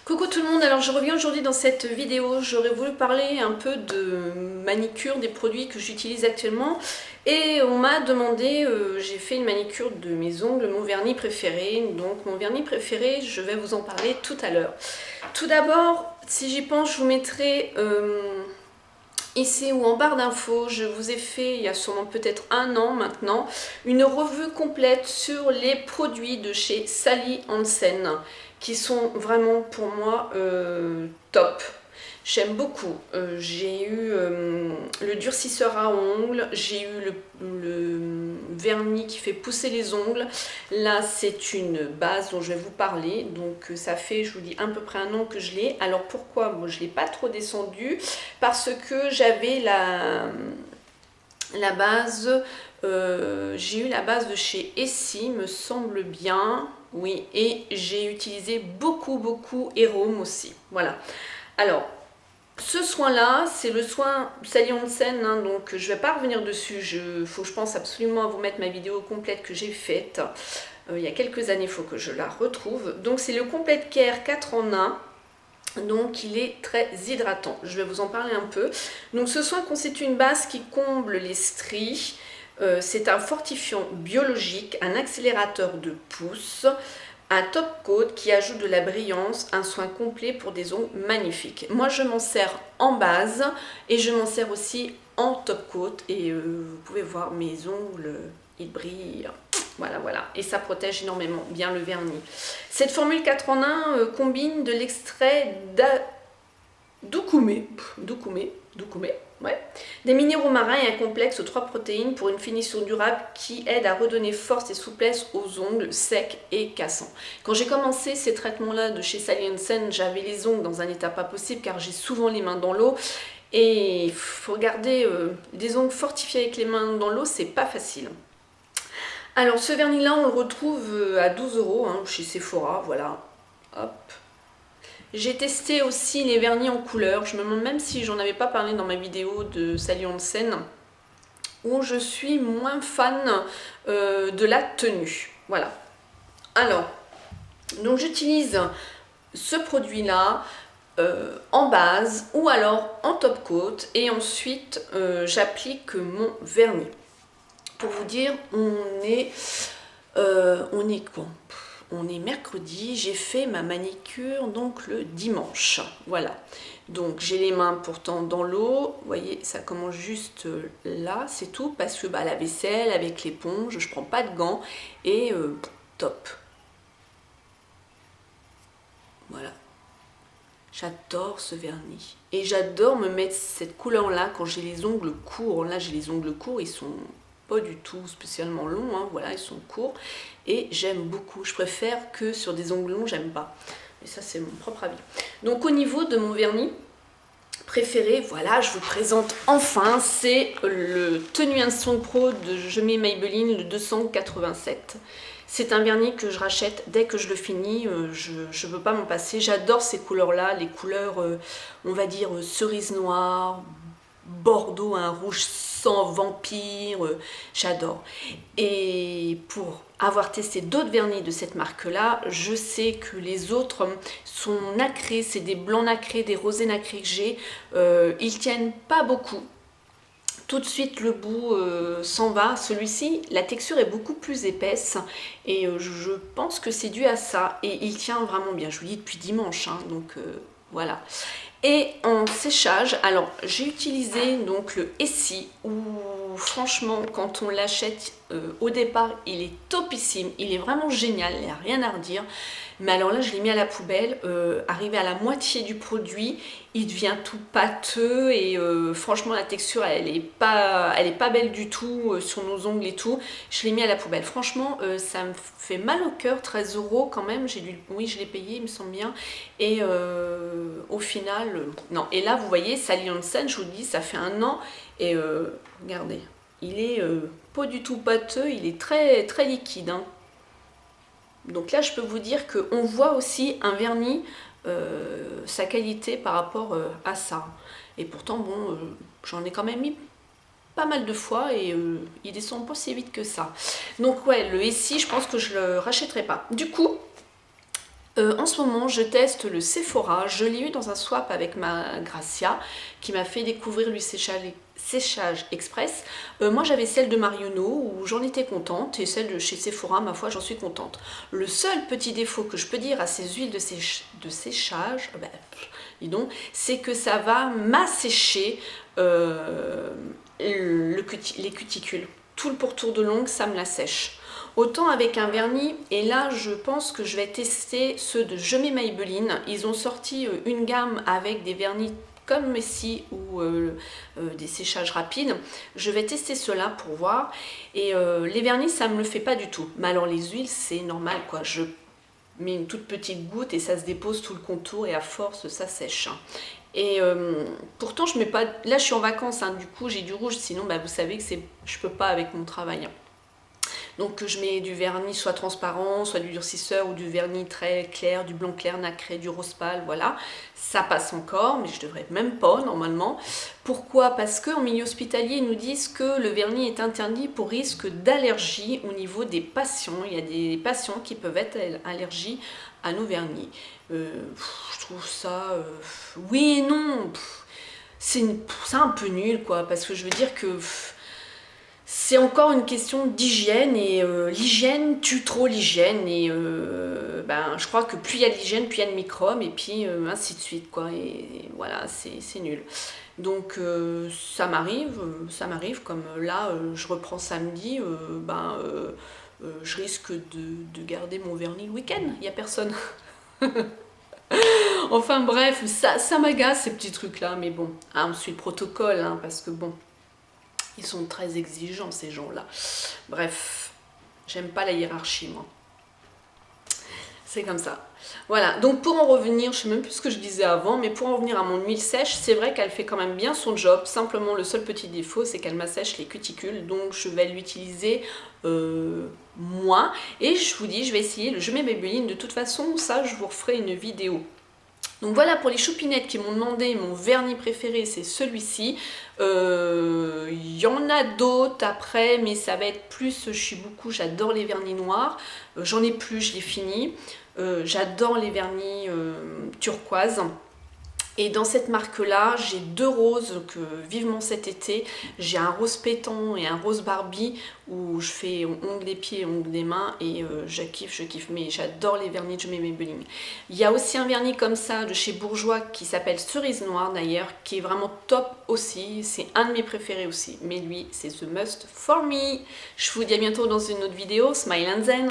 Coucou tout le monde, alors je reviens aujourd'hui dans cette vidéo, j'aurais voulu parler un peu de manicure, des produits que j'utilise actuellement et on m'a demandé, j'ai fait une manicure de mes ongles, mon vernis préféré, donc mon vernis préféré, je vais vous en parler tout à l'heure. Tout d'abord, si j'y pense, je vous mettrai ici ou en barre d'infos, je vous ai fait il y a sûrement peut-être un an maintenant une revue complète sur les produits de chez Sally Hansen qui sont vraiment pour moi top. J'aime beaucoup. J'ai eu le durcisseur à ongles, j'ai eu le vernis qui fait pousser les ongles. Là, c'est une base dont je vais vous parler. Donc, ça fait, je vous dis, à peu près un an que je l'ai. Alors, pourquoi moi, je ne l'ai pas trop descendu? Parce que j'avais la base, j'ai eu la base de chez Essie, me semble bien. Oui, et j'ai utilisé beaucoup Héroum aussi. Voilà. Alors, ce soin-là, c'est le soin Sally Hansen, hein, donc je ne vais pas revenir dessus. Faut que je pense absolument à vous mettre ma vidéo complète que j'ai faite il y a quelques années, il faut que je la retrouve. Donc, c'est le Complete Care 4 en 1. Donc il est très hydratant, je vais vous en parler un peu. Donc ce soin constitue une base qui comble les stries, c'est un fortifiant biologique, un accélérateur de pouce, un top coat qui ajoute de la brillance, un soin complet pour des ongles magnifiques. Moi je m'en sers en base et je m'en sers aussi en top coat et vous pouvez voir mes ongles, ils brillent. Voilà, et ça protège énormément bien le vernis. Cette formule 4 en 1 combine de l'extrait d'Oukoumé, ouais, des minéraux marins et un complexe aux 3 protéines pour une finition durable qui aide à redonner force et souplesse aux ongles secs et cassants. Quand j'ai commencé ces traitements-là de chez Sally Hansen, j'avais les ongles dans un état pas possible car j'ai souvent les mains dans l'eau. Et il faut garder des ongles fortifiés avec les mains dans l'eau, c'est pas facile. Alors ce vernis là on le retrouve à 12 € hein, chez Sephora, voilà, hop. J'ai testé aussi les vernis en couleur, je me demande même si j'en avais pas parlé dans ma vidéo de Sally Hansen, où je suis moins fan de la tenue, voilà. Alors, donc j'utilise ce produit là en base ou alors en top coat et ensuite j'applique mon vernis. Pour vous dire, on est quoi? On est mercredi, j'ai fait ma manicure donc le dimanche. Voilà. Donc j'ai les mains pourtant dans l'eau. Vous voyez, ça commence juste là, c'est tout. Parce que la vaisselle avec l'éponge, je prends pas de gants. Et top. Voilà. J'adore ce vernis. Et j'adore me mettre cette couleur-là quand j'ai les ongles courts. Là, j'ai les ongles courts, ils sont pas du tout spécialement longs, hein. Voilà, ils sont courts et j'aime beaucoup. Je préfère que sur des ongles longs, j'aime pas. Mais ça, c'est mon propre avis. Donc, au niveau de mon vernis préféré, voilà, je vous présente enfin, c'est le Tenue Instant Pro de Je mets Maybelline, le 287. C'est un vernis que je rachète dès que je le finis, je ne veux pas m'en passer. J'adore ces couleurs-là, les couleurs, on va dire, cerise noire, bordeaux, un rouge sang, vampire, j'adore. Et pour avoir testé d'autres vernis de cette marque-là, je sais que les autres sont nacrés, c'est des blancs nacrés, des rosés nacrés que j'ai. Ils tiennent pas beaucoup. Tout de suite le bout s'en va. Celui-ci, la texture est beaucoup plus épaisse et je pense que c'est dû à ça. Et il tient vraiment bien. Je vous dis depuis dimanche, hein, donc voilà. Et en séchage, alors j'ai utilisé donc le Essie où franchement quand on l'achète au départ il est topissime, il est vraiment génial, il n'y a rien à redire. Mais alors là je l'ai mis à la poubelle, arrivé à la moitié du produit, il devient tout pâteux et franchement la texture elle est pas belle du tout sur nos ongles et tout. Je l'ai mis à la poubelle. Franchement ça me fait mal au cœur, 13 € quand même. Oui je l'ai payé il me semble bien. Et au final non. Et là vous voyez Sally Hansen, je vous dis ça fait un an et regardez, il est pas du tout pâteux, il est très très liquide, hein. Donc là je peux vous dire qu'on voit aussi un vernis sa qualité par rapport à ça. Et pourtant bon j'en ai quand même mis pas mal de fois et il descend pas si vite que ça. Donc ouais, le Essie je pense que je le rachèterai pas. Du coup En ce moment, je teste le Sephora. Je l'ai eu dans un swap avec ma Gracia qui m'a fait découvrir le séchage express. Moi, j'avais celle de Marionneau où j'en étais contente et celle de chez Sephora, ma foi, j'en suis contente. Le seul petit défaut que je peux dire à ces huiles de séchage, dis donc, c'est que ça va m'assécher les cuticules. Tout le pourtour de l'ongle, ça me la sèche. Autant avec un vernis, et là je pense que je vais tester ceux de Je mets Maybelline. Ils ont sorti une gamme avec des vernis comme Messi ou des séchages rapides. Je vais tester ceux-là pour voir. Et les vernis, ça me le fait pas du tout. Mais alors les huiles, c'est normal quoi. Je mets une toute petite goutte et ça se dépose tout le contour et à force, ça sèche. Et pourtant, je mets pas. Là, je suis en vacances, hein, du coup, j'ai du rouge. Sinon, vous savez que je peux pas avec mon travail. Hein. Donc je mets du vernis soit transparent, soit du durcisseur ou du vernis très clair, du blanc clair nacré, du rose pâle, voilà. Ça passe encore, mais je devrais même pas normalement. Pourquoi? Parce qu'en milieu hospitalier, ils nous disent que le vernis est interdit pour risque d'allergie au niveau des patients. Il y a des patients qui peuvent être allergiques à nos vernis. Je trouve ça... oui et non. C'est un peu nul, quoi, parce que je veux dire que... c'est encore une question d'hygiène et l'hygiène tue trop l'hygiène et je crois que plus il y a d'hygiène, plus il y a de microbes et puis ainsi de suite quoi et voilà c'est nul. Donc ça m'arrive comme là je reprends samedi, je risque de garder mon vernis le week-end, il n'y a personne. Enfin bref, ça m'agace ces petits trucs là, mais bon, hein, on suit le protocole hein, parce que bon. Ils sont très exigeants ces gens-là. Bref, j'aime pas la hiérarchie moi. C'est comme ça. Voilà, donc pour en revenir, je sais même plus ce que je disais avant, mais pour en revenir à mon huile sèche, c'est vrai qu'elle fait quand même bien son job. Simplement, le seul petit défaut, c'est qu'elle m'assèche les cuticules. Donc je vais l'utiliser moins. Et je vous dis, je vais essayer le Je mets Maybelline. De toute façon, ça, je vous referai une vidéo. Donc voilà pour les choupinettes qui m'ont demandé mon vernis préféré, c'est celui-ci. Il y en a d'autres après, mais ça va être plus, j'adore les vernis noirs. J'en ai plus, je l'ai fini. J'adore les vernis turquoise. Et dans cette marque-là, j'ai deux roses que vivement cet été. J'ai un rose pétant et un rose Barbie où je fais ongles des pieds et ongles des mains et je kiffe. Mais j'adore les vernis de Je mets Maybelline. Il y a aussi un vernis comme ça de chez Bourjois qui s'appelle Cerise Noire d'ailleurs, qui est vraiment top aussi. C'est un de mes préférés aussi. Mais lui, c'est the must for me. Je vous dis à bientôt dans une autre vidéo. Smile and Zen.